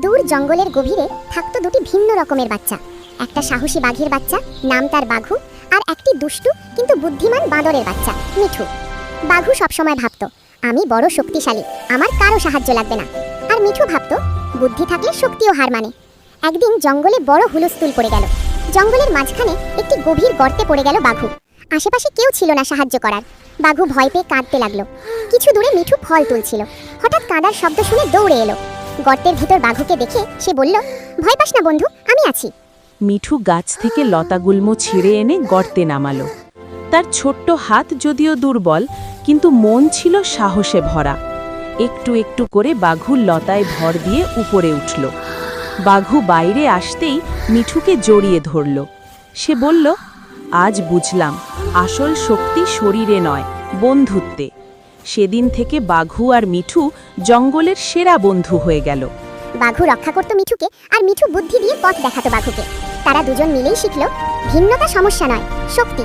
দূর জঙ্গলের গভীরে থাকতো দুটি ভিন্ন রকমের বাচ্চা। একটা সাহসী বাঘের বাচ্চা, নাম তার বাঘু, আর একটি দুষ্টু কিন্তু বুদ্ধিমান বাঁদরের বাচ্চা, মিঠু। বাঘু সবসময় ভাবতো, আমি বড় শক্তিশালী, আমার কারো সাহায্য লাগবে না। আর মিঠু ভাবতো, বুদ্ধি থাকলে শক্তিও হার মানে। একদিন জঙ্গলে বড় হুলস্থুল পড়ে গেল। জঙ্গলের মাঝখানে একটি গভীর গর্তে পড়ে গেল বাঘু। আশেপাশে কেউ ছিল না সাহায্য করার। বাঘু ভয় পেয়ে কাঁদতে লাগলো। কিছু দূরে মিঠু ফল তুলছিল। হঠাৎ কাঁদার শব্দ শুনে দৌড়ে এলো। গর্তের ভিতর বাঘুকে দেখে সে বলল, ভয় পাস না বন্ধু, আমি আছি। মিঠু গাছ থেকে লতাগুল্ম ছিঁড়ে এনে গর্তে নামালো। তার ছোট্ট হাত যদিও দুর্বল, কিন্তু মন ছিল সাহসে ভরা। একটু একটু করে বাঘু লতায় ভর দিয়ে উপরে উঠল। বাঘু বাইরে আসতেই মিঠুকে জড়িয়ে ধরল। সে বলল, আজ বুঝলাম, আসল শক্তি শরীরে নয়, বন্ধুত্বে। সেদিন থেকে বাঘু আর মিঠু জঙ্গলের সেরা বন্ধু হয়ে গেল। বাঘু রক্ষা করত মিঠুকে, আর মিঠু বুদ্ধি দিয়ে পথ দেখাতো বাঘুকে। তারা দুজন মিলেই শিখল, ভিন্নতা সমস্যা নয়, শক্তি।